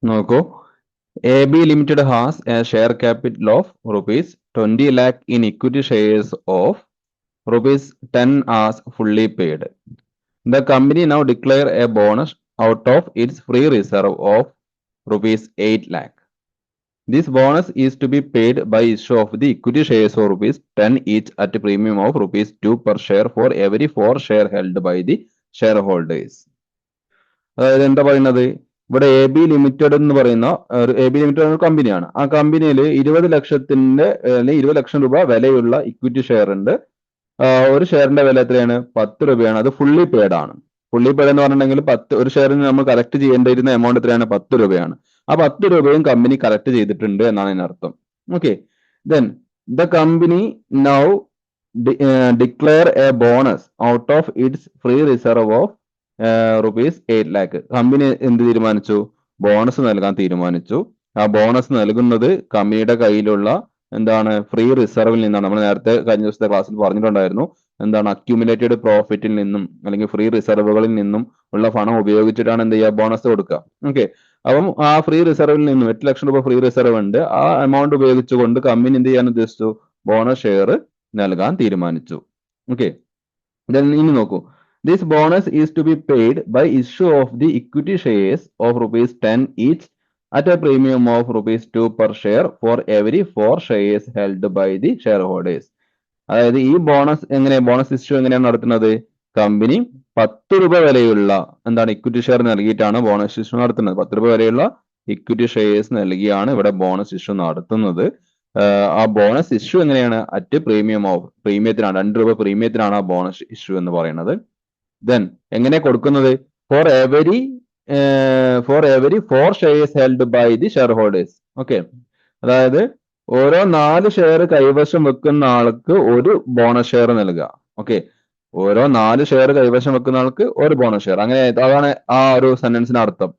നോക്കൂ, AB Limited has a share capital of rupees 20 lakh in equity shares of rupees 10 as fully paid. The company now declare a bonus out of its free reserve of rupees 8 lakh. This bonus is to be paid by issue of the equity shares of rupees 10 each at a premium of rupees 2 per share for every 4 share held by the shareholders. അതായത് എന്താ പറയുന്നത്, ഇവിടെ A B limited എന്ന് പറയുന്ന A B limited എന്ന കമ്പനിയാണ്. ആ കമ്പനിയിൽ 20 ലക്ഷത്തിന്റെ അല്ലെങ്കിൽ 20 ലക്ഷം രൂപ വിലയുള്ള ഇക്വിറ്റി ഷെയർ ഉണ്ട്. ഒരു ഷെയറിന്റെ വില എത്രയാണ്? 10 രൂപയാണ്. അത് ഫുള്ളി പെയ്ഡ് ആണ്. ഫുള്ളി പെയ്ഡ് എന്ന് പറഞ്ഞിട്ടുണ്ടെങ്കിൽ ഒരു ഷെയറിന് നമ്മൾ കളക്ട് ചെയ്യേണ്ടിയിരുന്ന എമൗണ്ട് എത്രയാണ്? 10 രൂപയാണ്. ആ 10 രൂപയും കമ്പനി കളക്ട് ചെയ്തിട്ടുണ്ട് എന്നാണ് അതിനർത്ഥം. Okay, then the company now declare a bonus out of its free reserve of rupees 8 lakh. Company എന്ത് തീരുമാനിച്ചു? ബോണസ് നൽകാൻ തീരുമാനിച്ചു. ആ ബോണസ് നൽകുന്നത് കമ്പനിയുടെ കയ്യിലുള്ള എന്താണ്? ഫ്രീ റിസർവിൽ നിന്നാണ്. നമ്മൾ നേരത്തെ കഴിഞ്ഞ ദിവസത്തെ ക്ലാസ്സിൽ പറഞ്ഞിട്ടുണ്ടായിരുന്നു. എന്താണ്? അക്യുമുലേറ്റഡ് പ്രോഫിറ്റിൽ നിന്നും അല്ലെങ്കിൽ ഫ്രീ റിസർവുകളിൽ നിന്നും ഉള്ള പണം ഉപയോഗിച്ചിട്ടാണ് എന്ത് ചെയ്യുക? ബോണസ് കൊടുക്കുക. ഓക്കെ, അപ്പം ആ ഫ്രീ റിസർവിൽ നിന്നും 8 ലക്ഷം രൂപ ഫ്രീ റിസർവ് ഉണ്ട്. ആ എമൗണ്ട് ഉപയോഗിച്ചുകൊണ്ട് കമ്പനി എന്ത് ചെയ്യാൻ ഉദ്ദേശിച്ചു? ബോണസ് ഷെയർ നൽകാൻ തീരുമാനിച്ചു. ഓക്കെ, ഇനി നോക്കൂ, this bonus is to be paid by issue of the equity shares of rupees 10 each at a premium of rupees 2 per share for every 4 shares held by the shareholders. അതായത് ഈ bonus bonus issue എങ്ങനെയാണ് നടത്തുന്നത്? Company 10 രൂപ വിലയുള്ള equity share നൽകിയിട്ടാണ് bonus issue നടത്തുന്നത്. 10 രൂപ വിലയുള്ള equity shares നൽകിയാണ് ഇവിടെ ബോണസ് ഇഷ്യൂ നടത്തുന്നത്. ആ ബോണസ് ഇഷ്യൂ എങ്ങനെയാണ്? അറ്റ് പ്രീമിയത്തിനാണ്, 2 രൂപ പ്രീമിയത്തിനാണ് ആ ബോണസ് ഇഷ്യൂ എന്ന് പറയുന്നത്. ദെൻ എങ്ങനെ കൊടുക്കുന്നത്? For every 4 shares held by the shareholders. Okay, അതായത് ഓരോ 4 ഷെയർ കൈവശം വെക്കുന്ന ആൾക്ക് ഒരു ബോണസ് ഷെയർ നൽകുക. ഓക്കെ, ഓരോ 4 ഷെയർ കൈവശം വെക്കുന്ന ആൾക്ക് ഒരു ബോണസ് ഷെയർ. അങ്ങനെ അതാണ് ആ ഒരു സെന്റൻസിന് അർത്ഥം.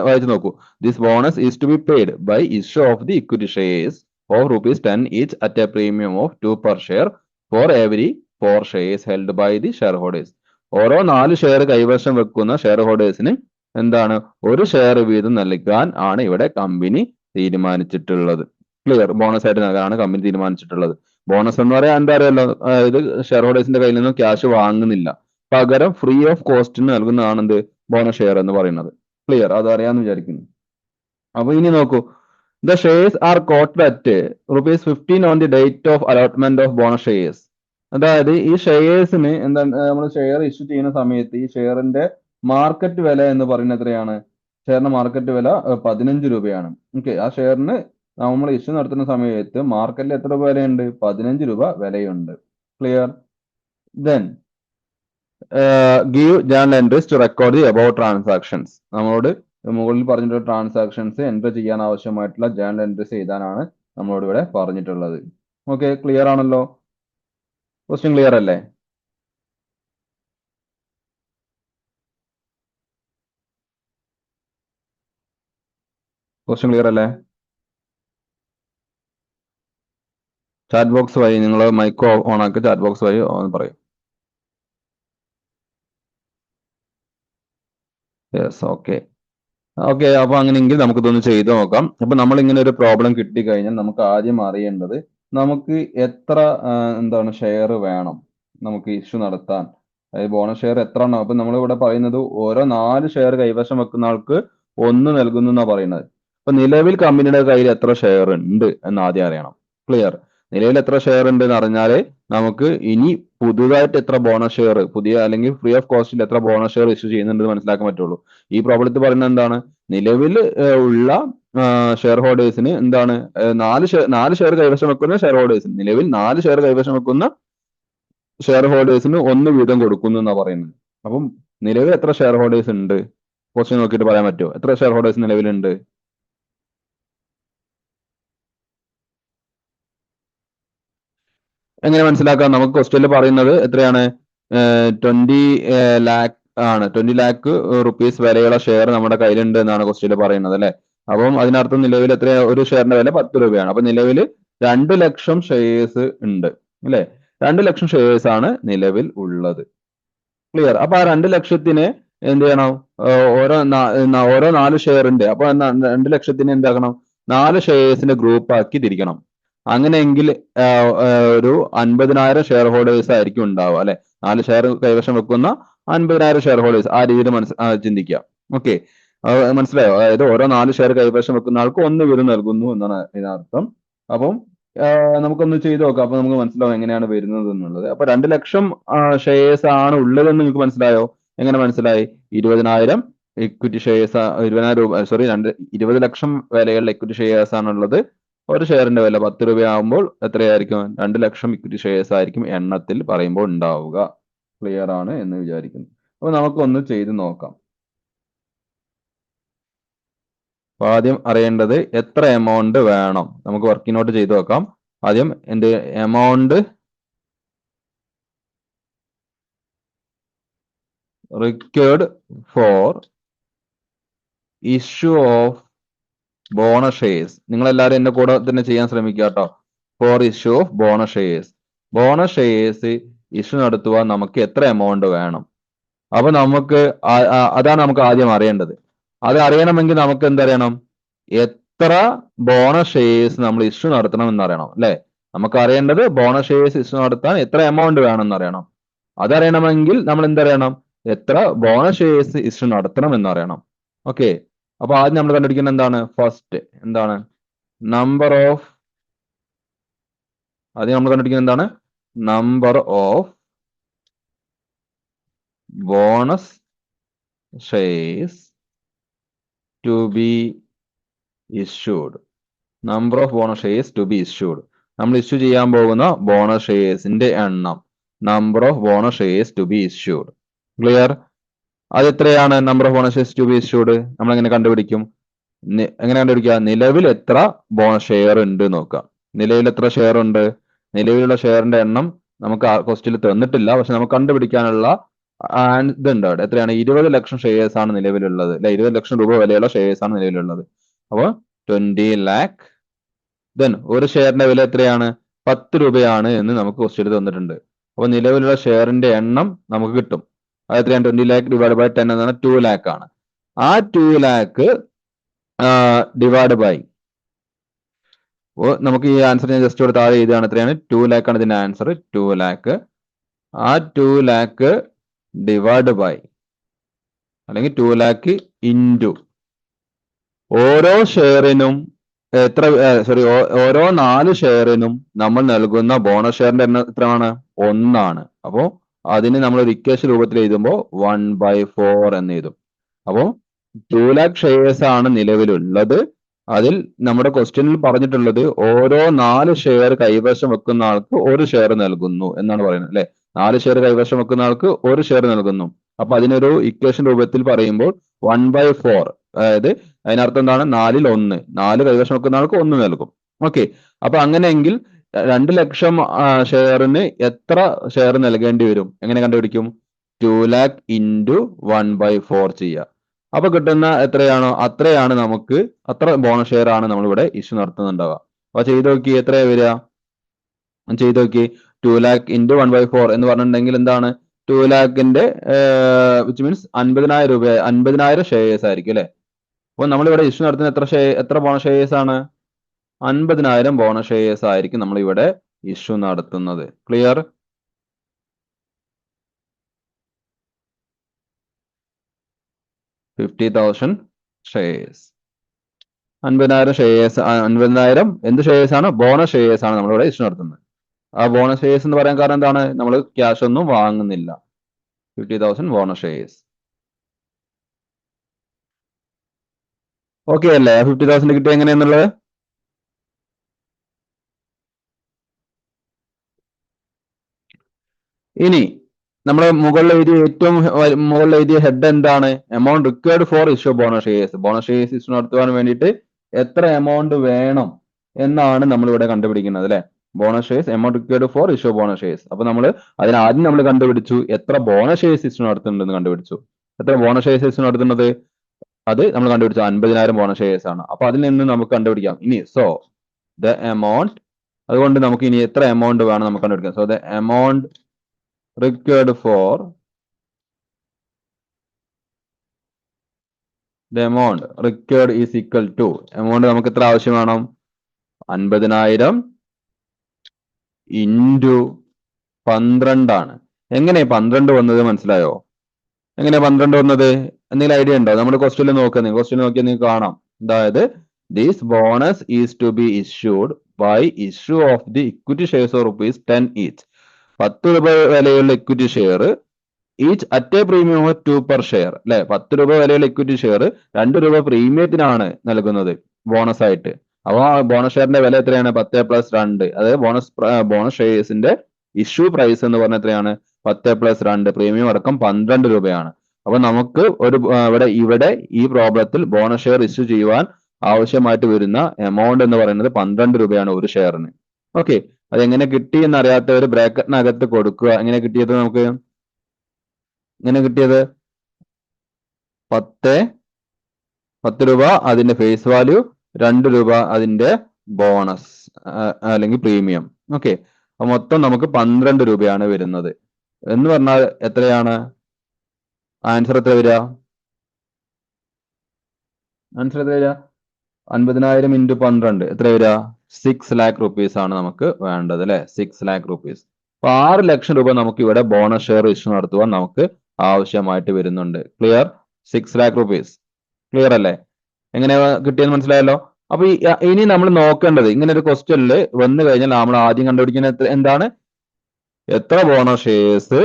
വായിച്ചു നോക്കൂ. This bonus is to be paid by issue of the equity shares of rupees 10 each at a premium of 2 per share for every 4 shares held by the shareholders. ഓരോ 4 ഷെയർ കൈവശം വെക്കുന്ന ഷെയർ ഹോൾഡേഴ്സിന് ഒരു ഷെയർ വീതം നൽകാൻ ആണ് ഇവിടെ company തീരുമാനിച്ചിട്ടുള്ളത്. Clear? Bonus ആയിട്ട് നൽകാനാണ് കമ്പനി തീരുമാനിച്ചിട്ടുള്ളത്. ബോണസ് എന്ന് പറയാൻ എന്താ അറിയാലോ, ഇത് ഷെയർ ഹോൾഡേഴ്സിന്റെ കയ്യിൽ നിന്നും ക്യാഷ് വാങ്ങുന്നില്ല, പകരം ഫ്രീ ഓഫ് കോസ്റ്റിന് നൽകുന്നതാണ് എന്ത്? ബോണസ് ഷെയർ എന്ന് പറയുന്നത്. ക്ലിയർ? അതറിയാന്ന് വിചാരിക്കുന്നു. അപ്പൊ ഇനി നോക്കൂ, the shares are quoted at ₹15 on the date of allotment of bonus shares. അതായത് ഈ ഷെയർസിന് നമ്മൾ ഷെയർ ഇഷ്യൂ ചെയ്യുന്ന സമയത്ത് ഈ ഷെയറിന്റെ മാർക്കറ്റ് വില എന്ന് പറയുന്നത് എത്രയാണ്? ഷെയറിന്റെ മാർക്കറ്റ് വില 15 രൂപയാണ്. ഓക്കെ, ആ ഷെയറിന് നമ്മൾ ഇഷ്യൂ നടത്തുന്ന സമയത്ത് മാർക്കറ്റിൽ എത്ര രൂപ വിലയുണ്ട്? 15 രൂപ വിലയുണ്ട്. Clear? Then give journal entries to record the about transactions. നമ്മളോട് മുകളിൽ പറഞ്ഞിട്ടുള്ള ട്രാൻസാക്ഷൻസ് എൻട്രി ചെയ്യാൻ ആവശ്യമായിട്ടുള്ള ജേണൽ എൻട്രീസ് എഴുതാനാണ് നമ്മളോട് ഇവിടെ പറഞ്ഞിട്ടുള്ളത്. ഓക്കെ, ക്ലിയർ ആണല്ലോ? ക്വസ്റ്റ്യൻ ക്ലിയർ അല്ലേ? ക്വസ്റ്റ്യൻ ക്ലിയർ അല്ലേ? ചാറ്റ് ബോക്സ് വഴി നിങ്ങൾ മൈക്ക് ഓൺ ആക്കി ചാറ്റ് ബോക്സ് വഴി പറയും. Yes, okay. ഓക്കെ, അപ്പൊ അങ്ങനെയെങ്കിൽ നമുക്ക് ഇതൊന്ന് ചെയ്ത് നോക്കാം. അപ്പൊ നമ്മൾ ഇങ്ങനെ ഒരു പ്രോബ്ലം കിട്ടിക്കഴിഞ്ഞാൽ നമുക്ക് ആദ്യം അറിയേണ്ടത് നമുക്ക് എത്ര ഷെയർ വേണം നമുക്ക് ഇഷ്യൂ നടത്താൻ. അതായത് ബോണസ് ഷെയർ എത്ര എണ്ണം? അപ്പൊ നമ്മൾ ഇവിടെ പറയുന്നത് ഓരോ 4 ഷെയർ കൈവശം വെക്കുന്ന ആൾക്ക് 1 നൽകുന്നു എന്നാ പറയുന്നത്. അപ്പൊ നിലവിൽ കമ്പനിയുടെ കയ്യിൽ എത്ര ഷെയർ ഉണ്ട് എന്ന് ആദ്യം അറിയണം. ക്ലിയർ? നിലവിൽ എത്ര ഷെയർ ഉണ്ട് എന്ന് അറിഞ്ഞാലേ നമുക്ക് ഇനി പുതുതായിട്ട് എത്ര ബോണസ് ഷെയർ, പുതിയ അല്ലെങ്കിൽ ഫ്രീ ഓഫ് കോസ്റ്റിൽ എത്ര ബോണസ് ഷെയർ ഇഷ്യൂ ചെയ്യുന്നുണ്ട് മനസ്സിലാക്കാൻ പറ്റുള്ളൂ. ഈ പ്രോബ്ലത്തിൽ പറയുന്നത് എന്താണ്? നിലവിൽ ഉള്ള ഷെയർ ഹോൾഡേഴ്സിന് 4 ഷെയർ കൈവശം വെക്കുന്ന ഷെയർ ഹോൾഡേഴ്സിന്, നിലവിൽ 4 ഷെയർ കൈവശം വെക്കുന്ന ഷെയർ ഹോൾഡേഴ്സിന് 1 വീതം കൊടുക്കുന്നു എന്നാ പറയുന്നത്. അപ്പം നിലവിൽ എത്ര ഷെയർ ഹോൾഡേഴ്സ് ഉണ്ട്? ക്വസ്റ്റ്യൻ നോക്കിയിട്ട് പറയാൻ പറ്റുമോ എത്ര ഷെയർ ഹോൾഡേഴ്സ് നിലവിലുണ്ട്? എങ്ങനെ മനസ്സിലാക്കാം? നമുക്ക് ക്വസ്റ്റ്യനിൽ പറയുന്നത് എത്രയാണ്? 20 ലാക്ക് ആണ്. 20 ലാക്ക് റുപ്പീസ് വിലയുള്ള ഷെയർ നമ്മുടെ കയ്യിലുണ്ട് എന്നാണ് ക്വസ്റ്റ്യനിൽ പറയുന്നത് അല്ലെ? അപ്പം അതിനർത്ഥം നിലവിൽ എത്ര? ഒരു ഷെയറിന്റെ വില 10 രൂപയാണ്. അപ്പൊ നിലവിൽ 2 ലക്ഷം ഷെയർസ് ഉണ്ട് അല്ലെ? 2 ലക്ഷം ഷെയർസ് ആണ് നിലവിൽ ഉള്ളത്. ക്ലിയർ? അപ്പൊ ആ 2 ലക്ഷത്തിന് എന്ത് ചെയ്യണം? ഓരോ 4 ഷെയർ ഉണ്ട്. അപ്പൊ 2 ലക്ഷത്തിന് എന്താക്കണം? 4 ഷെയർസിന്റെ ഗ്രൂപ്പ് ആക്കി തിരിക്കണം. അങ്ങനെയെങ്കിൽ ഒരു 50,000 ഷെയർ ഹോൾഡേഴ്സ് ആയിരിക്കും ഉണ്ടാവുക അല്ലെ. 4 ഷെയർ കൈവശം വെക്കുന്ന 50,000 ഷെയർ ഹോൾഡേഴ്സ് ആ രീതിയിൽ ചിന്തിക്കാം. ഓക്കെ, മനസ്സിലായോ? അതായത് ഓരോ 4 ഷെയർ കൈവശം വെക്കുന്ന ആൾക്ക് 1 വീതം നൽകുന്നു എന്നാണ് ഇതിനർത്ഥം. അപ്പം നമുക്കൊന്ന് ചെയ്ത് നോക്കാം. അപ്പൊ നമുക്ക് മനസ്സിലാവും എങ്ങനെയാണ് വരുന്നത് എന്നുള്ളത്. അപ്പൊ 2 ലക്ഷം ഷെയർസ് ആണ് ഉള്ളതെന്ന് നിങ്ങൾക്ക് മനസ്സിലായോ? എങ്ങനെ മനസ്സിലായി? 20,000 ഇക്വിറ്റി ഷെയർസ്, 20,000 രൂപ, സോറി 20 ലക്ഷം വിലയുള്ള ഇക്വിറ്റി ഷെയർസ് ആണുള്ളത്. ഒരു ഷെയറിന്റെ വില 10 രൂപയാകുമ്പോൾ എത്രയായിരിക്കും? 2 ലക്ഷം ഇക്വിറ്റി ഷെയർസ് ആയിരിക്കും എണ്ണത്തിൽ പറയുമ്പോൾ ഉണ്ടാവുക. ക്ലിയർ ആണ് എന്ന് വിചാരിക്കുന്നു. അപ്പൊ നമുക്കൊന്ന് ചെയ്ത് നോക്കാം. അപ്പൊ ആദ്യം അറിയേണ്ടത് എത്ര എമൗണ്ട് വേണം, നമുക്ക് വർക്കിംഗ് നോട്ട് ചെയ്ത് നോക്കാം. ആദ്യം എന്ത് amount required for issue of bonus shares. നിങ്ങൾ എല്ലാവരും എന്റെ കൂടെ തന്നെ ചെയ്യാൻ ശ്രമിക്കുക കേട്ടോ. Four issue of bonus shares. Bonus shares issue നടത്തുവാൻ നമുക്ക് എത്ര എമൗണ്ട് വേണം? അപ്പൊ നമുക്ക് അതാണ് നമുക്ക് ആദ്യം അറിയേണ്ടത്. അത് അറിയണമെങ്കിൽ നമുക്ക് എന്തറിയണം? എത്ര ബോണസ് ഷെയർസ് നമ്മൾ ഇഷ്യൂ നടത്തണം എന്നറിയണം അല്ലെ. നമുക്ക് അറിയേണ്ടത് ബോണസ് ഷെയർസ് ഇഷ്യൂ നടത്താൻ എത്ര എമൗണ്ട് വേണം എന്നറിയണം. അതറിയണമെങ്കിൽ നമ്മൾ എന്തറിയണം? എത്ര ബോണസ് ഷെയർസ് ഇഷ്യൂ നടത്തണം എന്നറിയണം. ഓക്കെ, അപ്പൊ ആദ്യം നമ്മൾ കണ്ടുപിടിക്കുന്നത് എന്താണ്? ഫസ്റ്റ് എന്താണ്? നമ്പർ ഓഫ്, ആദ്യം നമ്മൾ കണ്ടുപിടിക്കുന്നത് എന്താണ്? Number of bonus shares to be issued. Number of bonus shares to be issued. നമ്മൾ ഇഷ്യൂ ചെയ്യാൻ പോകുന്ന ബോണസ് ഷെയർസിന്റെ എണ്ണം. Number of bonus shares to be issued. Clear? അത് എത്രയാണ് number of bonus shares to be issued? നമ്മൾ എങ്ങനെ കണ്ടുപിടിക്കും? എങ്ങനെ കണ്ടുപിടിക്കുക? നിലവിൽ എത്ര ബോണസ് ഷെയർ ഉണ്ട് നോക്കാം. നിലവിൽ എത്ര ഷെയർ ഉണ്ട്? നിലവിലുള്ള ഷെയറിന്റെ എണ്ണം നമുക്ക് ക്വസ്റ്റിൽ തന്നിട്ടില്ല, പക്ഷെ നമുക്ക് കണ്ടുപിടിക്കാനുള്ള ഇതുണ്ട് അവിടെ. എത്രയാണ്? 20 ലക്ഷം ഷെയർസ് ആണ് നിലവിലുള്ളത് അല്ലെ. 20 ലക്ഷം രൂപ വിലയുള്ള ഷെയർസ് ആണ് നിലവിലുള്ളത്. അപ്പോൾ 20 lakh. ദെൻ ഒരു ഷെയറിന്റെ വില എത്രയാണ്? 10 രൂപയാണ് എന്ന് നമുക്ക് ക്വസ്റ്റിൽ തന്നിട്ടുണ്ട്. അപ്പൊ നിലവിലുള്ള ഷെയറിന്റെ എണ്ണം നമുക്ക് കിട്ടും. അത് എത്രയാണ്? 20 lakh ഡിവൈഡ് ബൈ 10 എന്നാണ് 2 lakh ആണ്. ആ 2 lakh ഡിവൈഡ് ബൈ, നമുക്ക് ഈ ആൻസർ ഞാൻ ജസ്റ്റ് ഇവിടെ താഴെ എഴുതുകയാണ്. എത്രയാണ്? 2 lakh ആണ് ഇതിന്റെ ആൻസർ. 2 lakh. ആ 2 lakh ഡിവൈഡ് ബൈ, അല്ലെങ്കിൽ 2 lakh ഇൻറ്റു ഓരോ ഷെയറിനും എത്ര, സോറി, ഓരോ 4 ഷെയറിനും നമ്മൾ നൽകുന്ന ബോണസ് ഷെയറിന്റെ എണ്ണം എത്രയാണ്? 1 ആണ്. അപ്പോ അതിന് നമ്മൾ ഒരു ഇക്വേഷൻ രൂപത്തിൽ എഴുതുമ്പോൾ 1/4 എന്ന് എഴുതും. അപ്പോ 2 lakh ഷെയർസ് ആണ് നിലവിലുള്ളത്. അതിൽ നമ്മുടെ ക്വസ്റ്റ്യനിൽ പറഞ്ഞിട്ടുള്ളത് ഓരോ 4 ഷെയർ കൈവശം വെക്കുന്ന ആൾക്ക് 1 ഷെയർ നൽകുന്നു എന്നാണ് പറയുന്നത് അല്ലെ. 4 ഷെയർ കൈവശം വെക്കുന്ന ആൾക്ക് 1 ഷെയർ നൽകുന്നു. അപ്പൊ അതിനൊരു ഇക്വേഷൻ രൂപത്തിൽ പറയുമ്പോൾ 1/4, അതായത് അതിനർത്ഥം എന്താണ്? 4ൽ 1. 4 കൈവശം വെക്കുന്ന ആൾക്ക് 1 നൽകും. ഓക്കെ, അപ്പൊ അങ്ങനെയെങ്കിൽ 2 ലക്ഷം ഷെയറിന് എത്ര ഷെയർ നൽകേണ്ടി വരും? എങ്ങനെ കണ്ടുപിടിക്കും? 2 lakh ഇൻറ്റു 1/4 ചെയ്യുക. അപ്പൊ കിട്ടുന്ന എത്രയാണോ അത്രയാണ് നമുക്ക്, അത്ര ബോണസ് ഷെയർ ആണ് നമ്മൾ ഇവിടെ ഇഷ്യൂ നടത്തുന്നുണ്ടാവുക. അപ്പൊ ചെയ്ത് നോക്കി എത്രയാ വരിക? ചെയ്ത് നോക്കി. 2 lakh ഇൻറ്റു 1/4 എന്ന് പറഞ്ഞിട്ടുണ്ടെങ്കിൽ എന്താണ്? 2 lakhന്റെ വിച്ച് മീൻസ് 50,000 രൂപ, 50,000 ഷെയർസ് ആയിരിക്കും അല്ലെ. അപ്പൊ നമ്മൾ ഇവിടെ ഇഷ്യൂ നടത്തുന്ന എത്ര ബോണസ് ഷെയർസ് ആണ്? 50,000 ബോണസ് ഷെയർസ് ആയിരിക്കും നമ്മൾ ഇവിടെ ഇഷ്യൂ നടത്തുന്നത്. ക്ലിയർ? $50,000 ഷെയർസ്. 50,000 ഷെയർസ്. 50,000 എന്ത് ഷെയർസ് ആണ്? ബോണസ് ഷെയർസ് ആണ് നമ്മളിവിടെ ഇഷ്യൂ നടത്തുന്നത്. ആ ബോണസ് ഷെയർസ് എന്ന് പറയാൻ കാരണം എന്താണ്? നമ്മൾ ക്യാഷ് ഒന്നും വാങ്ങുന്നില്ല. 50,000 ബോണസ് ഷെയർസ്. ഓക്കെ അല്ലേ? 50,000 കിട്ടിയ എങ്ങനെയാന്നുള്ളത്? ഇനി നമ്മൾ മുകളിൽ എഴുതിയ ഏറ്റവും മുകളിൽ എഴുതിയ ഹെഡ് എന്താണ്? Amount required for issue bonus shares. Bonus shares issue നടത്തുവാൻ വേണ്ടിയിട്ട് എത്ര എമൗണ്ട് വേണം എന്നാണ് നമ്മൾ ഇവിടെ കണ്ടുപിടിക്കുന്നത് അല്ലെ. Bonus shares, amount required for issue bonus shares. അപ്പൊ നമ്മൾ ആദ്യം നമ്മൾ കണ്ടുപിടിച്ചു എത്ര ബോണസ് ഷെയർസ് ഇഷ്യൂ നടത്തുന്നുണ്ടെന്ന് കണ്ടുപിടിച്ചു. എത്ര ബോണസ് ഷെയർസ് ഇഷ്യൂ നടത്തുന്നത്? അത് നമ്മൾ കണ്ടുപിടിച്ചു 50,000 ബോണസ് ഷെയർസ് ആണ്. അപ്പൊ അതിൽ നിന്ന് നമുക്ക് കണ്ടുപിടിക്കാം. ഇനി സോ ദ എമൗണ്ട്, അതുകൊണ്ട് നമുക്ക് ഇനി എത്ര എമൗണ്ട് വേണം നമുക്ക് കണ്ടുപിടിക്കാം. So the amount required for the amount required is equal to amount നമുക്ക് എത്ര ആവശ്യം വേണം 50,000 ഇൻറ്റു 12 ആണ്. എങ്ങനെ 12 വന്നത് മനസ്സിലായോ? എങ്ങനെ 12 വന്നത്? എന്തെങ്കിലും ഐഡിയ ഉണ്ടോ? നമ്മുടെ ക്വസ്റ്റ്യനിൽ നോക്കുക, ക്വസ്റ്റ്യൻ നോക്കിയാൽ നിങ്ങൾക്ക് കാണാം. അതായത് this bonus is to be issued by issue of the equity shares of rupees 10 each. 10 രൂപ വിലയുള്ള equity share each at a premium of 2 per share അല്ലെ. 10 രൂപ വിലയുള്ള ഇക്വിറ്റി ഷെയർ 2 രൂപ പ്രീമിയത്തിനാണ് നൽകുന്നത് ബോണസ് ആയിട്ട്. അപ്പൊ ബോണസ് ഷെയറിന്റെ വില എത്രയാണ്? 10+2. അതായത് ബോണസ് ഷെയർസിന്റെ ഇഷ്യൂ പ്രൈസ് എന്ന് പറഞ്ഞ എത്രയാണ്? 10+2 പ്രീമിയം അടക്കം 12 രൂപയാണ്. അപ്പൊ നമുക്ക് ഒരു ഇവിടെ ഈ പ്രോബ്ലത്തിൽ ബോണസ് ഷെയർ ഇഷ്യൂ ചെയ്യുവാൻ ആവശ്യമായിട്ട് വരുന്ന എമൗണ്ട് എന്ന് പറയുന്നത് 12 രൂപയാണ് ഒരു ഷെയറിന്. ഓക്കെ, അതെങ്ങനെ കിട്ടി എന്നറിയാത്തവർ ബ്രാക്കറ്റിനകത്ത് കൊടുക്കുക. എങ്ങനെ കിട്ടിയത്? നമുക്ക് എങ്ങനെ കിട്ടിയത്? 10 രൂപ അതിന്റെ ഫേസ് വാല്യൂ, 2 രൂപ അതിന്റെ ബോണസ് അല്ലെങ്കിൽ പ്രീമിയം. ഓക്കെ, അപ്പൊ മൊത്തം നമുക്ക് 12 രൂപയാണ് വരുന്നത്. എന്ന് പറഞ്ഞാൽ എത്രയാണ് ആൻസർ? എത്ര വരിക? ആൻസർ എത്ര വരിക? 50,000 ഇൻറ്റു 12 എത്ര വരിക? 6 lakh rupees ആണ് നമുക്ക് വേണ്ടത് അല്ലെ. 6 lakh rupees. അപ്പൊ 6 ലക്ഷം രൂപ നമുക്ക് ഇവിടെ ബോണസ് ഷെയർ ഇഷ്യൂ നടത്തുവാൻ നമുക്ക് ആവശ്യമായിട്ട് വരുന്നുണ്ട്. ക്ലിയർ? 6 lakh rupees. ക്ലിയർ അല്ലേ? എങ്ങനെ കിട്ടിയെന്ന് മനസ്സിലായല്ലോ? അപ്പൊ ഇനി നമ്മൾ നോക്കേണ്ടത്, ഇങ്ങനെ ഒരു ക്വസ്റ്റ്യനിൽ വന്നു കഴിഞ്ഞാൽ നമ്മൾ ആദ്യം കണ്ടുപിടിക്കുന്ന എന്താണ്? എത്ര ബോണസ് ഷെയർസ്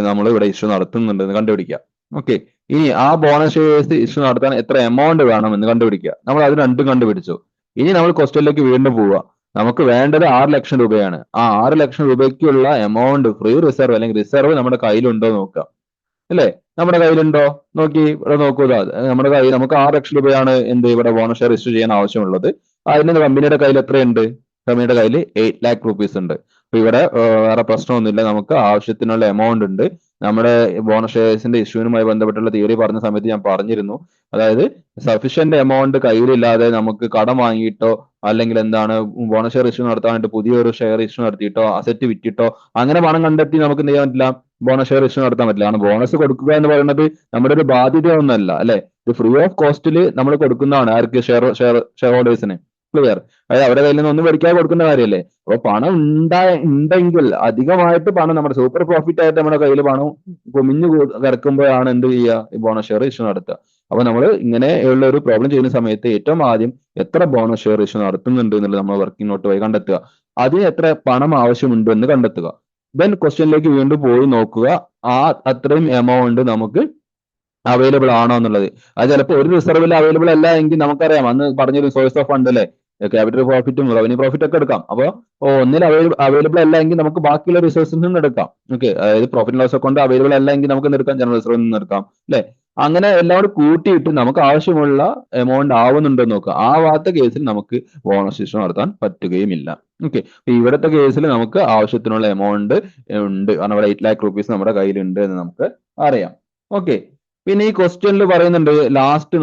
നമ്മൾ ഇവിടെ ഇഷ്യൂ നടത്തുന്നുണ്ട് എന്ന് കണ്ടുപിടിക്കുക. ഓക്കെ, ഇനി ആ ബോണസ് ഷെയർസ് ഇഷ്യൂ നടത്താൻ എത്ര എമൗണ്ട് വേണം എന്ന് കണ്ടുപിടിക്കുക. നമ്മൾ അത് രണ്ടും കണ്ടുപിടിച്ചു. ഇനി നമ്മൾ ക്വസ്റ്റ്യനിലേക്ക് വീണ്ടും പോവുക. നമുക്ക് വേണ്ടത് 6 ലക്ഷം രൂപയാണ്. ആ 6 ലക്ഷം രൂപയ്ക്കുള്ള എമൗണ്ട് ഫ്രീ റിസർവ് അല്ലെങ്കിൽ റിസർവ് നമ്മുടെ കയ്യിലുണ്ടോ നോക്കുക അല്ലേ. നമ്മുടെ കയ്യിലുണ്ടോ? നോക്കി ഇവിടെ നോക്കുക. നമ്മുടെ കയ്യിൽ നമുക്ക് 6 ലക്ഷം രൂപയാണ് എന്ത് ഇവിടെ ബോണസ് ഷെയർ ഇഷ്യൂ ചെയ്യാൻ ആവശ്യമുള്ളത്. അതിന് കമ്പനിയുടെ കയ്യിൽ എത്രയുണ്ട്? കമ്പനിയുടെ കയ്യിൽ 8 lakh rupees ഉണ്ട്. അപ്പൊ ഇവിടെ വേറെ പ്രശ്നമൊന്നുമില്ല, നമുക്ക് ആവശ്യത്തിനുള്ള എമൗണ്ട് ഉണ്ട്. നമ്മുടെ ബോണസ് ഷെയർസിന്റെ ഇഷ്യൂനുമായി ബന്ധപ്പെട്ടുള്ള തിയറി പറഞ്ഞ സമയത്ത് ഞാൻ പറഞ്ഞിരുന്നു. അതായത് സഫീഷ്യന്റ് എമൗണ്ട് കയ്യിലില്ലാതെ നമുക്ക് കടം വാങ്ങിയിട്ടോ അല്ലെങ്കിൽ എന്താണ് ബോണസ് ഷെയർ ഇഷ്യൂ നടത്താനായിട്ട് പുതിയൊരു ഷെയർ ഇഷ്യൂ നടത്തിയിട്ടോ അസറ്റ് വിറ്റിട്ടോ അങ്ങനെ പണം കണ്ടെത്തി നമുക്ക് എന്ത് ചെയ്യാൻ പറ്റില്ല? ബോണസ് ഷെയർ ഇഷ്യൂ നടത്താൻ പറ്റില്ല. കാരണം ബോണസ് കൊടുക്കുക എന്ന് പറയുന്നത് നമ്മുടെ ഒരു ബാധ്യതയൊന്നുമല്ല അല്ലെ. ഇത് ഫ്രീ ഓഫ് കോസ്റ്റിൽ നമ്മൾ കൊടുക്കുന്നതാണ്. ആർക്ക്? ഷെയർ ഹോൾഡേഴ്സിന്. ക്ലിയർ? അതായത് അവരുടെ കയ്യിൽ നിന്ന് ഒന്നും മേടിക്കാതെ കൊടുക്കുന്ന കാര്യമല്ലേ. അപ്പൊ പണം ഉണ്ടെങ്കിൽ അധികമായിട്ട് പണം നമ്മുടെ സൂപ്പർ പ്രോഫിറ്റ് ആയിട്ട് നമ്മുടെ കയ്യിൽ പണം കുമിഞ്ഞു കിടക്കുമ്പോഴാണ് എന്ത് ചെയ്യുക? ഈ ബോണസ് ഷെയർ ഇഷ്യൂ നടത്തുക. അപ്പൊ നമ്മൾ ഇങ്ങനെയുള്ള ഒരു പ്രോബ്ലം ചെയ്യുന്ന സമയത്ത് ഏറ്റവും ആദ്യം എത്ര ബോണസ് ഷെയർ ഇഷ്യൂ നടത്തുന്നുണ്ട് എന്നുള്ളത് നമ്മൾ വർക്കിംഗ് നോട്ട് വഴി കണ്ടെത്തുക. അതിന് എത്ര പണം ആവശ്യമുണ്ട് എന്ന് കണ്ടെത്തുക. ദെൻ ക്വസ്റ്റ്യനിലേക്ക് വീണ്ടും പോയി നോക്കുക. അത്രയും എമൗണ്ട് നമുക്ക് അവൈലബിൾ ആണോ എന്നുള്ളത്. അത് ചിലപ്പോൾ ഒരു റിസർവിൽ അവൈലബിൾ അല്ല എങ്കിൽ നമുക്കറിയാം, അന്ന് പറഞ്ഞൊരു സോഴ്സ് ഓഫ് ഫണ്ട് അല്ലേ, ക്യാപിറ്റൽ പ്രോഫിറ്റും റവന്യൂ പ്രോഫിറ്റ് ഒക്കെ എടുക്കാം. അപ്പോൾ ഒന്നിൽ അവൈലബിൾ അല്ല എങ്കിൽ നമുക്ക് ബാക്കിയുള്ള റിസോഴ്സിൽ നിന്ന് എടുക്കാം. ഓക്കെ, അതായത് പ്രോഫിറ്റ് ലോസ് അക്കൗണ്ട് അവൈലബിൾ അല്ല എങ്കിൽ നമുക്ക് എടുക്കാം, ജനറൽ റിസർവിൽ നിന്ന് എടുക്കാം അല്ലെ. അങ്ങനെ എല്ലാം കൂടി കൂട്ടിയിട്ട് നമുക്ക് ആവശ്യമുള്ള എമൗണ്ട് ആവുന്നുണ്ടോ നോക്കുക. ആവാത്ത കേസിൽ നമുക്ക് ബോണസ് ഇഷ്യൂ നടത്താൻ പറ്റുകയുമില്ല. ഓക്കെ, ഇവിടുത്തെ കേസിൽ നമുക്ക് ആവശ്യത്തിനുള്ള എമൗണ്ട് ഉണ്ട്. കാരണം ഇവിടെ 8 lakh rupees നമ്മുടെ കയ്യിലുണ്ട് എന്ന് നമുക്ക് അറിയാം. ഓക്കെ, പിന്നെ ഈ ക്വസ്റ്റ്യനിൽ പറയുന്നുണ്ട്, ലാസ്റ്റ്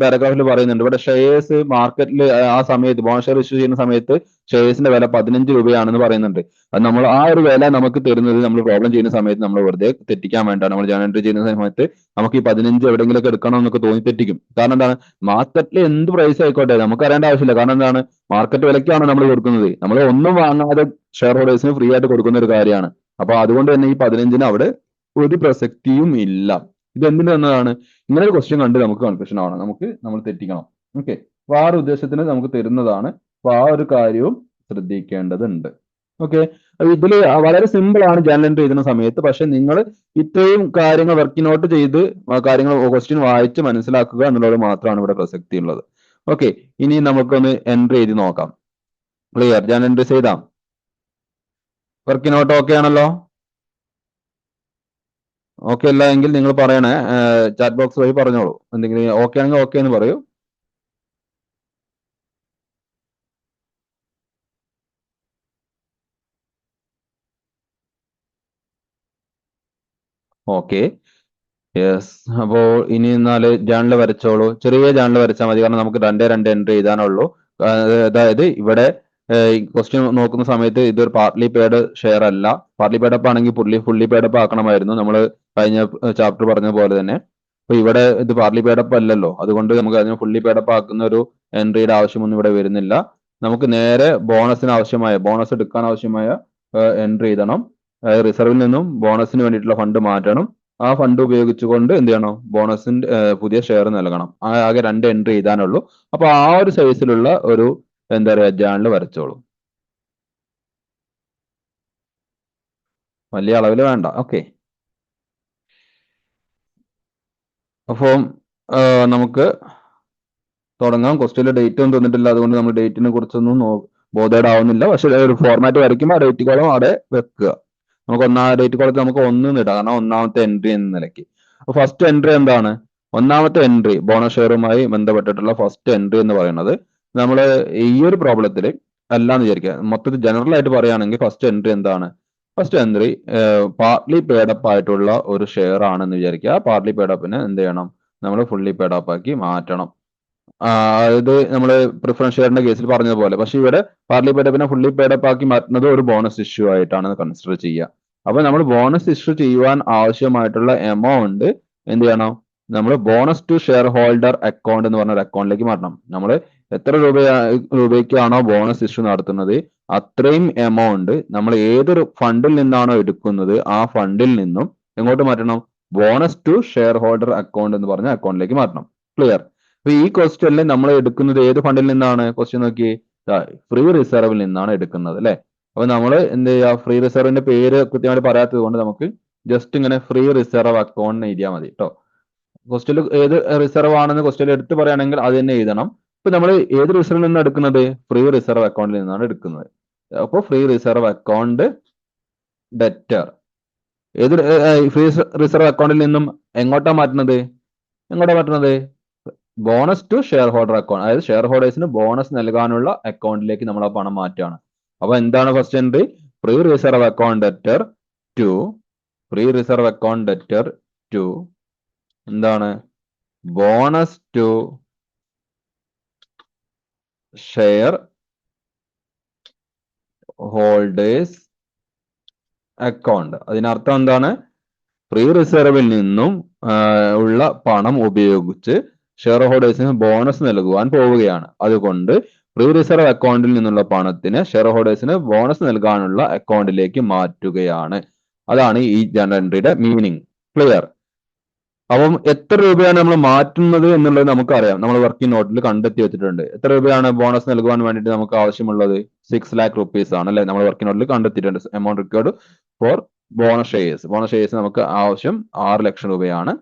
പാരഗ്രാഫിൽ പറയുന്നുണ്ട്, ഇവിടെ ഷെയർസ് മാർക്കറ്റിൽ ആ സമയത്ത് ബോണസ് ഷെയർ ഇഷ്യൂ ചെയ്യുന്ന സമയത്ത് ഷെയർസിന്റെ വില 15 രൂപയാണെന്ന് പറയുന്നുണ്ട്. അത് നമ്മൾ ആ ഒരു വില നമുക്ക് തരുന്നത് നമ്മൾ പ്രോബ്ലം ചെയ്യുന്ന സമയത്ത് നമ്മൾ വെറുതെ തെറ്റിക്കാൻ വേണ്ടിയാണ്. നമ്മൾ ജേണൽ എൻട്രി ചെയ്യുന്ന സമയത്ത് നമുക്ക് ഈ 15 എവിടെയെങ്കിലൊക്കെ എടുക്കണം എന്നൊക്കെ തോന്നി തെറ്റിക്കും. കാരണം എന്താണ്? മാർക്കറ്റിൽ എന്ത് പ്രൈസ് ആയിക്കോട്ടെ നമുക്ക് അറിയേണ്ട ആവശ്യമില്ല. കാരണം എന്താണ്? മാർക്കറ്റ് വിലയ്ക്കാണ് നമ്മൾ കൊടുക്കുന്നത്. നമ്മൾ ഒന്നും വാങ്ങാതെ ഷെയർ ഹോൾഡേഴ്സിന് ഫ്രീ ആയിട്ട് കൊടുക്കുന്ന ഒരു കാര്യമാണ്. അപ്പൊ അതുകൊണ്ട് തന്നെ ഈ 15 അവിടെ ഒരു പ്രസക്തിയും ഇല്ല. ഇത് എന്തിനു തന്നതാണ്? ഇങ്ങനെ ഒരു ക്വസ്റ്റ്യൻ കണ്ട് നമുക്ക് കൺഫ്യൂഷൻ ആവണം, നമ്മൾ തെറ്റിക്കണം. ഓക്കെ, അപ്പൊ ആ ഒരു ഉദ്ദേശത്തിന് നമുക്ക് തരുന്നതാണ്. അപ്പൊ ആ ഒരു കാര്യവും ശ്രദ്ധിക്കേണ്ടതുണ്ട്. ഓക്കെ, ഇതിൽ വളരെ സിമ്പിൾ ആണ് ജേണൽ എൻട്രി എഴുതുന്ന സമയത്ത്. പക്ഷെ നിങ്ങൾ ഇത്രയും കാര്യങ്ങൾ വർക്കിംഗ് നോട്ട് ചെയ്ത് കാര്യങ്ങൾ ക്വസ്റ്റ്യൻ വായിച്ച് മനസ്സിലാക്കുക എന്നുള്ളത് മാത്രമാണ് ഇവിടെ പ്രസക്തി ഉള്ളത്. ഓക്കെ, ഇനി നമുക്കൊന്ന് എൻട്രി എഴുതി നോക്കാം. ക്ലിയർ? ജേണൽ എൻട്രീസ് എഴുതാം. വർക്കിംഗ് നോട്ട് ഓക്കെ ആണല്ലോ? ഓക്കെ അല്ല എങ്കിൽ നിങ്ങൾ പറയണേ, ചാറ്റ് ബോക്സ് വഴി പറഞ്ഞോളൂ. എന്തെങ്കിലും ഓക്കെ ആണെങ്കിൽ ഓക്കെ എന്ന് പറയൂ. Okay, yes. അപ്പോൾ ഇനി എന്നാല് ജേണൽ വരച്ചോളൂ. ചെറിയ ജേണൽ വരച്ചാൽ മതി, കാരണം നമുക്ക് 2 എൻട്രി എഴുതാനുള്ളൂ. അതായത് ഇവിടെ ക്വസ്റ്റ്യൻ നോക്കുന്ന സമയത്ത് ഇതൊരു പാർട്ട്ലി പെയ്ഡ് ഷെയർ അല്ല. പാർട്ട്ലി പെയ്ഡ് അപ്പ് ആണെങ്കിൽ ഫുള്ളി പെയ്ഡ് അപ്പ് ആക്കണമായിരുന്നു, നമ്മൾ കഴിഞ്ഞ ചാപ്റ്റർ പറഞ്ഞ പോലെ തന്നെ. അപ്പൊ ഇവിടെ ഇത് പാർട്ലി പേഡപ്പ് അല്ലല്ലോ, അതുകൊണ്ട് നമുക്ക് അതിനെ ഫുള്ളി പേഡപ്പ് ആക്കുന്ന ഒരു എൻട്രിയുടെ ആവശ്യമൊന്നും ഇവിടെ വരുന്നില്ല. നമുക്ക് നേരെ ബോണസിന് ആവശ്യമായ, ബോണസ് എടുക്കാൻ ആവശ്യമായ എൻട്രി എഴുതണം. റിസർവിൽ നിന്നും ബോണസിന് വേണ്ടിയിട്ടുള്ള ഫണ്ട് മാറ്റണം. ആ ഫണ്ട് ഉപയോഗിച്ചുകൊണ്ട് എന്ത് ചെയ്യണം, ബോണസിന്റെ പുതിയ ഷെയർ നൽകണം. ആകെ 2 എൻട്രി എഴുതാനുള്ളൂ. അപ്പൊ ആ ഒരു സൈസിലുള്ള ഒരു എന്താ പറയാ ജേണൽ വരച്ചോളൂ. വലിയ അളവിൽ വേണ്ട. ഓക്കെ. അപ്പം നമുക്ക് തുടങ്ങാം. ക്വസ്റ്റ്യനിൽ ഡേറ്റ് ഒന്നും തന്നിട്ടില്ല, അതുകൊണ്ട് നമ്മൾ ഡേറ്റിനെ കുറിച്ചൊന്നും ബോധേഡ് ആവുന്നില്ല. പക്ഷെ ഒരു ഫോർമാറ്റ് വരയ്ക്കുമ്പോൾ ആ ഡേറ്റ് കോളം അവിടെ വെക്കുക. നമുക്ക് ഡേറ്റ് കോളത്തിൽ നമുക്ക് 1 ഇടാം, കാരണം ഒന്നാമത്തെ എൻട്രി എന്ന നിലയ്ക്ക്. അപ്പൊ ഫസ്റ്റ് എൻട്രി എന്താണ്? ഒന്നാമത്തെ എൻട്രി ബോണസ് ഷെയറുമായി ബന്ധപ്പെട്ടിട്ടുള്ള ഫസ്റ്റ് എൻട്രി എന്ന് പറയുന്നത്, നമ്മൾ ഈ ഒരു പ്രോബ്ലത്തിൽ അല്ലാന്ന് വിചാരിക്കുക, മൊത്തത്തിൽ ജനറൽ ആയിട്ട് പറയുകയാണെങ്കിൽ ഫസ്റ്റ് എൻട്രി എന്താണ്? ഫസ്റ്റ് എൻട്രി പാർട്ട്ലി പേഡപ്പ് ആയിട്ടുള്ള ഒരു ഷെയർ ആണെന്ന് വിചാരിക്കുക. പാർട്ട്ലി പേഡപ്പിനെ എന്ത് ചെയ്യണം, നമ്മൾ ഫുള്ളി പേഡപ്പ് ആക്കി മാറ്റണം. ഇത് നമ്മൾ പ്രിഫറൻസ് ഷെയറിന്റെ കേസിൽ പറഞ്ഞതുപോലെ. പക്ഷെ ഇവിടെ പാർട്ട്ലി പേഡപ്പിനെ ഫുള്ളി പേഡപ്പ് ആക്കി മാറ്റുന്നത് ഒരു ബോണസ് ഇഷ്യൂ ആയിട്ടാണ് കൺസിഡർ ചെയ്യുക. അപ്പൊ നമ്മൾ ബോണസ് ഇഷ്യൂ ചെയ്യുവാൻ ആവശ്യമായിട്ടുള്ള എമൗണ്ട് എന്ത് ചെയ്യണം, നമ്മൾ bonus to share holder account എന്ന് പറഞ്ഞ ഒരു അക്കൗണ്ടിലേക്ക് മാറ്റണം. നമ്മൾ എത്ര രൂപയ്ക്കാണോ ബോണസ് ഇഷ്യൂ നടത്തുന്നത്, അത്രയും എമൗണ്ട് നമ്മൾ ഏതൊരു ഫണ്ടിൽ നിന്നാണോ എടുക്കുന്നത്, ആ ഫണ്ടിൽ നിന്നും എങ്ങോട്ട് മാറ്റണം? Bonus to share holder account എന്ന് പറഞ്ഞ അക്കൗണ്ടിലേക്ക് മാറ്റണം. ക്ലിയർ? അപ്പൊ ഈ ക്വസ്റ്റ്യനിൽ നമ്മൾ എടുക്കുന്നത് ഏത് ഫണ്ടിൽ നിന്നാണ്? ക്വസ്റ്റ്യൻ നോക്കി, ഫ്രീ റിസർവിൽ നിന്നാണ് എടുക്കുന്നത് അല്ലെ. അപ്പൊ നമ്മൾ എന്ത് ചെയ്യുക, ഫ്രീ റിസർവിന്റെ പേര് കൃത്യമായിട്ട് പറയാത്തത് കൊണ്ട് നമുക്ക് ജസ്റ്റ് ഇങ്ങനെ ഫ്രീ റിസർവ് അക്കൗണ്ട് എഴുതിയാൽ മതി കേട്ടോ. ക്വസ്റ്റ്യനിൽ ഏത് റിസർവ് ആണെന്ന് ക്വസ്റ്റ്യനിൽ എടുത്ത് പറയുകയാണെങ്കിൽ അത് തന്നെ എഴുതണം. ഇപ്പൊ നമ്മൾ ഏത് റിസർവിൽ നിന്നാണ് എടുക്കുന്നത്? ഫ്രീ റിസർവ് അക്കൗണ്ടിൽ നിന്നാണ് എടുക്കുന്നത്. അപ്പോൾ ഫ്രീ റിസർവ് അക്കൗണ്ട് ഡെറ്റർ ഏത് ഫ്രീ റിസർവ് അക്കൗണ്ടിൽ നിന്നും എങ്ങോട്ടാ മാറ്റുന്നത്? Bonus to share holder account, അതായത് ഷെയർ ഹോൾഡേഴ്സിന് ബോണസ് നൽകാനുള്ള അക്കൗണ്ടിലേക്ക് നമ്മൾ ആ പണം മാറ്റുകയാണ്. അപ്പൊ എന്താണ് first entry? Free reserve account debtor to, free reserve account debtor to എന്താണ്, bonus to share holders account. അതിനർത്ഥം എന്താണ്? ഫ്രീ റിസർവിൽ നിന്നും ഉള്ള പണം ഉപയോഗിച്ച് ഷെയർ ഹോൾഡേഴ്സിന് ബോണസ് നൽകുവാൻ പോവുകയാണ്. അതുകൊണ്ട് ഫ്രീ റിസർവ് അക്കൗണ്ടിൽ നിന്നുള്ള പണത്തിന് ഷെയർ ഹോൾഡേഴ്സിന് ബോണസ് നൽകാനുള്ള അക്കൗണ്ടിലേക്ക് മാറ്റുകയാണ്. അതാണ് ഈ ജനറൽ എൻട്രിയുടെ മീനിങ്. ക്ലിയർ? അപ്പം എത്ര രൂപയാണ് നമ്മൾ മാറ്റുന്നത് എന്നുള്ളത് നമുക്കറിയാം. നമ്മൾ വർക്കിംഗ് നോട്ടിൽ കണ്ടെത്തി വെച്ചിട്ടുണ്ട്. എത്ര രൂപയാണ് ബോണസ് നൽകുവാൻ വേണ്ടിയിട്ട് നമുക്ക് ആവശ്യമുള്ളത്? 6 lakh rupees ആണ് അല്ലെ. നമ്മൾ വർക്കിംഗ് നോട്ടിൽ കണ്ടെത്തിയിട്ടുണ്ട്. Amount required for bonus shares. Bonus shares നമുക്ക് ആവശ്യം 6 ലക്ഷം രൂപയാണ്.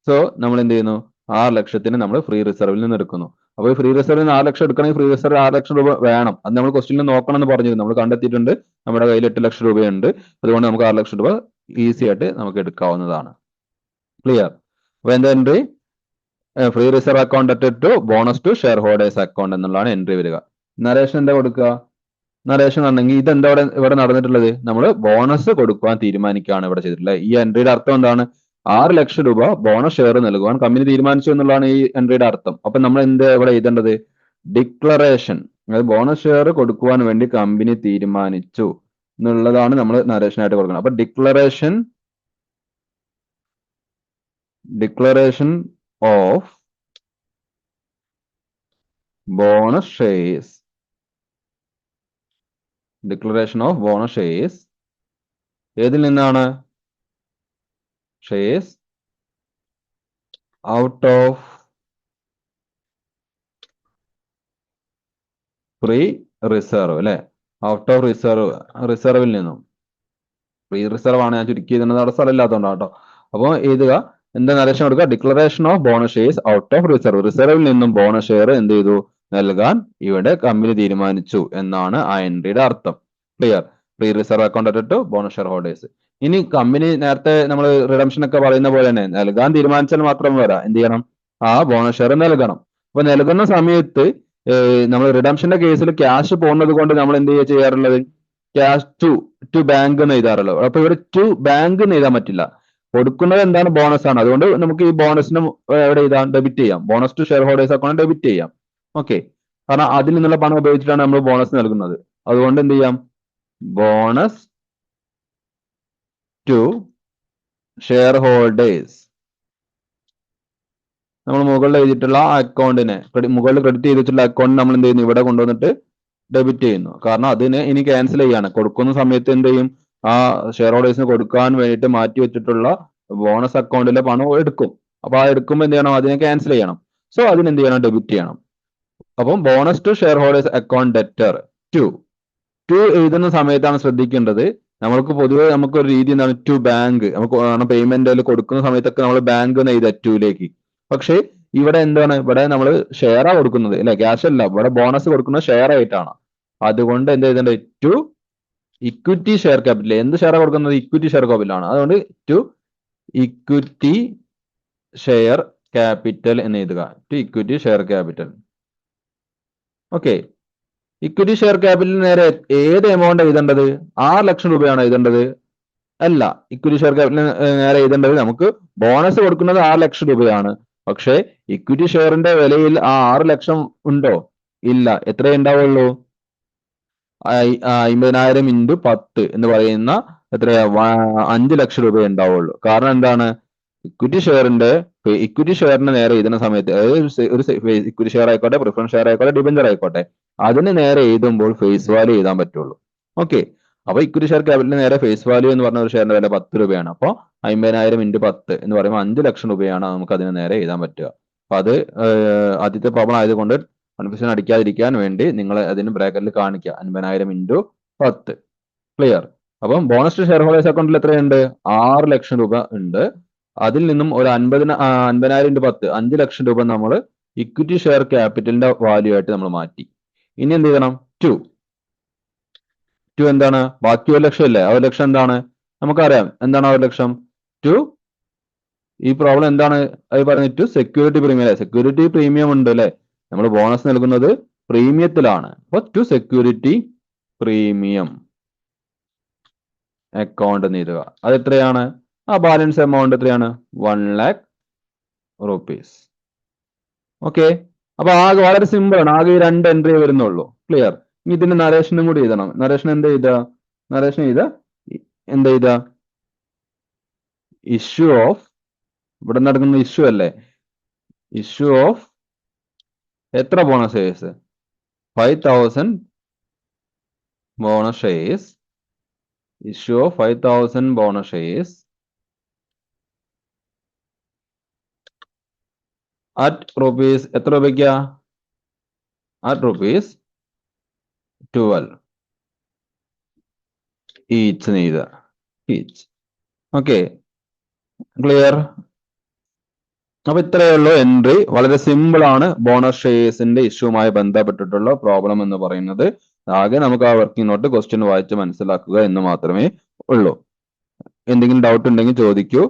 സോ നമ്മൾ എന്ത് ചെയ്യുന്നു, 6 ലക്ഷത്തിന് നമ്മൾ ഫ്രീ റിസർവിൽ നിന്ന് എടുക്കുന്നു. അപ്പോൾ ഈ ഫ്രീ റിസർവിൽ നിന്ന് 6 ലക്ഷം എടുക്കണമെങ്കിൽ ഫ്രീ റിസർവ് 6 ലക്ഷം രൂപ വേണം. അത് നമ്മൾ ക്വസ്റ്റ്യനിൽ നോക്കണം എന്ന് പറഞ്ഞിരുന്നു. നമ്മൾ കണ്ടെത്തിയിട്ടുണ്ട്. നമ്മുടെ കയ്യിൽ 8 ലക്ഷം രൂപയുണ്ട്. അതുകൊണ്ട് നമുക്ക് 6 ലക്ഷം രൂപ ഈസി ആയിട്ട് നമുക്ക് എടുക്കാവുന്നതാണ്. ക്ലിയർ? അപ്പൊ എന്താ entry? Free reserve account debtor to bonus to share holders account എന്നുള്ളതാണ് എൻട്രി വരിക. നരേഷൻ എന്താ കൊടുക്കുക? നരേഷൻ ആണെങ്കിൽ ഇതെന്താ ഇവിടെ നടന്നിട്ടുള്ളത്? നമ്മൾ ബോണസ് കൊടുക്കുവാൻ തീരുമാനിക്കുകയാണ് ഇവിടെ ചെയ്തിട്ടുള്ളത്. ഈ എൻട്രിയുടെ അർത്ഥം എന്താണ്? 6 ലക്ഷം രൂപ ബോണസ് ഷെയർ നൽകുവാൻ കമ്പനി തീരുമാനിച്ചു എന്നുള്ളതാണ് ഈ എൻട്രിയുടെ അർത്ഥം. അപ്പൊ നമ്മൾ എന്ത് ഇവിടെ എഴുതേണ്ടത്? ഡിക്ലറേഷൻ, അതായത് ബോണസ് ഷെയർ കൊടുക്കുവാൻ വേണ്ടി കമ്പനി തീരുമാനിച്ചു എന്നുള്ളതാണ് നമ്മൾ നരേഷൻ ആയിട്ട് കൊടുക്കുന്നത്. അപ്പൊ declaration of bonus shares, declaration of bonus shares ഏതിൽ നിന്നാണ്? Shares out of free reserve അല്ലെ. ഔട്ട് ഓഫ് റിസർവിൽ നിന്നും. ഫ്രീ റിസർവ് ആണ് ഞാൻ ചുരുക്കി എഴുതുന്നത്, അവിടെ സ്ഥലമില്ലാത്തതുകൊണ്ടാണ് കേട്ടോ. അപ്പോൾ എഴുതുക, എന്താ നരേഷൻ കൊടുക്കുക? Declaration of bonus shares out of reserve. റിസർവിൽ നിന്നും ബോണസ് ഷെയർ എന്ത് ചെയ്തു? നൽകാൻ ഇവിടെ കമ്പനി തീരുമാനിച്ചു എന്നാണ് ആ എൻട്രിയുടെ അർത്ഥം. Clear? Free reserve account to bonus shareholders. ഇനി കമ്പനി നേരത്തെ നമ്മൾ റിഡംഷൻ ഒക്കെ പറയുന്ന പോലെ തന്നെ നൽകാൻ തീരുമാനിച്ചാൽ മാത്രം പോരാ, എന്ത് ചെയ്യണം? ആ ബോണസ് ഷെയർ നൽകണം. അപ്പൊ നൽകുന്ന സമയത്ത് നമ്മൾ റിഡംഷന്റെ കേസിൽ ക്യാഷ് പോകുന്നത് കൊണ്ട് നമ്മൾ എന്ത് ചെയ്യാറുള്ളത്? ക്യാഷ് ടു ബാങ്ക് എന്ന് എഴുതാറുള്ളത്. അപ്പൊ ഇവിടെ ടു ബാങ്ക് എന്ന് എഴുതാൻ പറ്റില്ല. കൊടുക്കുന്നത് എന്താണ്? ബോണസ് ആണ്. അതുകൊണ്ട് നമുക്ക് ഈ ബോണസിന് എവിടെ എഴുതാം? ഡെബിറ്റ് ചെയ്യാം. Bonus to share holders account debit ചെയ്യാം. ഓക്കെ, കാരണം അതിൽ നിന്നുള്ള പണം ഉപയോഗിച്ചിട്ടാണ് നമ്മൾ ബോണസ് നൽകുന്നത്. അതുകൊണ്ട് എന്ത് ചെയ്യാം? ബോണസ് ടു ഷെയർ ഹോൾഡേഴ്സ് നമ്മൾ മുകളിൽ എഴുതിയിട്ടുള്ള ആ അക്കൗണ്ടിനെ മുകളിൽ ക്രെഡിറ്റ് ചെയ്തിട്ടുള്ള അക്കൗണ്ട് നമ്മൾ എന്ത് ചെയ്യുന്നു ഇവിടെ കൊണ്ടുവന്നിട്ട് ഡെബിറ്റ് ചെയ്യുന്നു. കാരണം അതിനെ ഇനി ക്യാൻസൽ ചെയ്യാണ്. കൊടുക്കുന്ന സമയത്ത് എന്ത് ചെയ്യും, ആ ഷെയർ ഹോൾഡേഴ്സിന് കൊടുക്കാൻ വേണ്ടിയിട്ട് മാറ്റി വെച്ചിട്ടുള്ള ബോണസ് അക്കൗണ്ടിലെ പണം എടുക്കും. അപ്പൊ ആ എടുക്കുമ്പോൾ എന്ത് ചെയ്യണം, അതിനെ ക്യാൻസൽ ചെയ്യണം. സോ അതിന് എന്ത് ചെയ്യണം, ഡെബിറ്റ് ചെയ്യണം. അപ്പം bonus to share holders account debtor to എഴുതുന്ന സമയത്താണ് ശ്രദ്ധിക്കേണ്ടത്. നമ്മൾക്ക് പൊതുവെ നമുക്കൊരു രീതി എന്താണ്, ടു ബാങ്ക്. നമുക്ക് പേയ്മെന്റ് കൊടുക്കുന്ന സമയത്തൊക്കെ നമ്മൾ ബാങ്ക് എന്ന് എഴുതുക ടൂലേക്ക്. പക്ഷേ ഇവിടെ എന്താണ്, ഇവിടെ നമ്മൾ ഷെയറാ കൊടുക്കുന്നത് അല്ലെ, ക്യാഷ് അല്ല. ഇവിടെ ബോണസ് കൊടുക്കുന്നത് ഷെയർ ആയിട്ടാണ്. അതുകൊണ്ട് എന്ത് എഴുതേണ്ടത്, ടു ഇക്വിറ്റി ഷെയർ ക്യാപിറ്റൽ. എന്ത് ഷെയർ കൊടുക്കുന്നത്, ഇക്വിറ്റി ഷെയർ ക്യാപിറ്റലാണ്. അതുകൊണ്ട് ടു ഇക്വിറ്റി ഷെയർ ക്യാപിറ്റൽ എന്ന് എഴുതുക. To equity share capital. Okay. Equity share ക്യാപിറ്റലിന് നേരെ ഏത് എമൗണ്ട് എഴുതേണ്ടത്, 6 ലക്ഷം രൂപയാണ് എഴുതേണ്ടത്? അല്ല, ഇക്വിറ്റി ഷെയർ ക്യാപിറ്റലിന് നേരെ എഴുതേണ്ടത്, നമുക്ക് ബോണസ് കൊടുക്കുന്നത് 6 ലക്ഷം രൂപയാണ്. പക്ഷേ ഇക്വിറ്റി ഷെയറിന്റെ വിലയിൽ ആ 6 ലക്ഷം ഉണ്ടോ? ഇല്ല. എത്രയേ ഉണ്ടാവുള്ളൂ? 50,000 ഇൻറ്റു 10 എന്ന് പറയുന്ന എത്രയാ, 5 ലക്ഷം രൂപയെ ഉണ്ടാവുള്ളൂ. കാരണം എന്താണ്, ഇക്വിറ്റി ഷെയറിന് നേരെ എഴുതുന്ന സമയത്ത്, അതായത് ഒരു ഇക്വിറ്റി ഷെയർ ആയിക്കോട്ടെ, പ്രിഫറൻസ് ഷെയർ ആയിക്കോട്ടെ, ഡിബഞ്ചർ ആയിക്കോട്ടെ, അതിന് നേരെ എഴുതുമ്പോൾ ഫേസ് വാല്യൂ എഴുതാൻ പറ്റുള്ളൂ. ഓക്കെ. അപ്പൊ ഇക്വിറ്റി ഷെയർ ക്യാപിറ്റലിന് നേരെ ഫേസ് വാല്യൂ എന്ന് പറഞ്ഞ ഒരു ഷെയറിന്റെ വില 10 രൂപയാണ്. അപ്പോൾ 50,000 ഇൻറ്റു 10 എന്ന് പറയുമ്പോൾ 5 ലക്ഷം രൂപയാണ് നമുക്ക് അതിന് നേരെ എഴുതാൻ പറ്റുക. അപ്പൊ അത് ആദ്യത്തെ പ്രോബ്ലം ആയതുകൊണ്ട് കൺഫ്യൂഷൻ അടിക്കാതിരിക്കാൻ വേണ്ടി നിങ്ങൾ അതിന് ബ്രാക്കറ്റിൽ കാണിക്കുക 50,000 ഇൻറ്റു 10. ക്ലിയർ. അപ്പം ബോണസ് ടു ഷെയർ ഹോൾഡേഴ്സ് അക്കൗണ്ടിൽ എത്രയുണ്ട്, 6 ലക്ഷം രൂപ ഉണ്ട്. അതിൽ നിന്നും ഒരു 50,000 ഇൻറ്റു 10, 5 ലക്ഷം രൂപ നമ്മൾ ഇക്വിറ്റി ഷെയർ ക്യാപിറ്റലിന്റെ വാല്യൂ ആയിട്ട് നമ്മൾ മാറ്റി. ഇനി എന്ത് ചെയ്യണം, ടു എന്താണ്, ബാക്കി 1 ലക്ഷം ഇല്ലേ, 1 ലക്ഷം എന്താണ് നമുക്കറിയാം. എന്താണ് 1 ലക്ഷം? ടു ഈ പ്രോബ്ലം എന്താണ് അത് പറഞ്ഞിട്ട്, സെക്യൂരിറ്റി പ്രീമിയം അല്ലെ, സെക്യൂരിറ്റി പ്രീമിയം ഉണ്ട് അല്ലെ, നമ്മൾ ബോണസ് നൽകുന്നത് പ്രീമിയത്തിലാണ്. അപ്പൊ ടു സെക്യൂരിറ്റി പ്രീമിയം അക്കൗണ്ട് എന്ന് എഴുതുക. അത് എത്രയാണ്, ആ ബാലൻസ് എമൗണ്ട് എത്രയാണ്, 1 lakh rupees. ഓക്കെ. അപ്പൊ ആകെ വളരെ സിമ്പിൾ ആണ്, ആകെ ഈ 2 എൻട്രി വരുന്നുള്ളൂ. ക്ലിയർ. ഇനി ഇതിന്റെ നരേഷനും കൂടി എഴുതണം. നരേഷൻ എന്ത് ചെയ്താ, നരേഷൻ എന്ത് ചെയ്താ, ഇഷ്യൂ ഓഫ്, ഇവിടെ നടക്കുന്ന ഇഷ്യൂ അല്ലേ, ഇഷ്യൂ ഓഫ് എത്ര bonus shares, 5,000 bonus shares. Issue of 5,000 bonus shares at rupees, എത്ര രൂപയ്ക്കാ, അറ്റ് റുപ്പീസ് 12 ഈച്ച് നെയ്ത ഈച്ച്. ഓക്കെ. ക്ലിയർ. അപ്പൊ ഇത്രയേ ഉള്ളൂ എൻട്രി. വളരെ സിമ്പിൾ ആണ് ബോണസ് ഷെയർസിന്റെ ഇഷ്യൂമായി ബന്ധപ്പെട്ടിട്ടുള്ള പ്രോബ്ലം എന്ന് പറയുന്നത്. ആകെ നമുക്ക് ആ വർക്കിംഗ് നോട്ട് ക്വസ്റ്റ്യൻ വായിച്ച് മനസ്സിലാക്കുക എന്ന് മാത്രമേ ഉള്ളൂ. എന്തെങ്കിലും ഡൗട്ട് ഉണ്ടെങ്കിൽ ചോദിക്കൂ.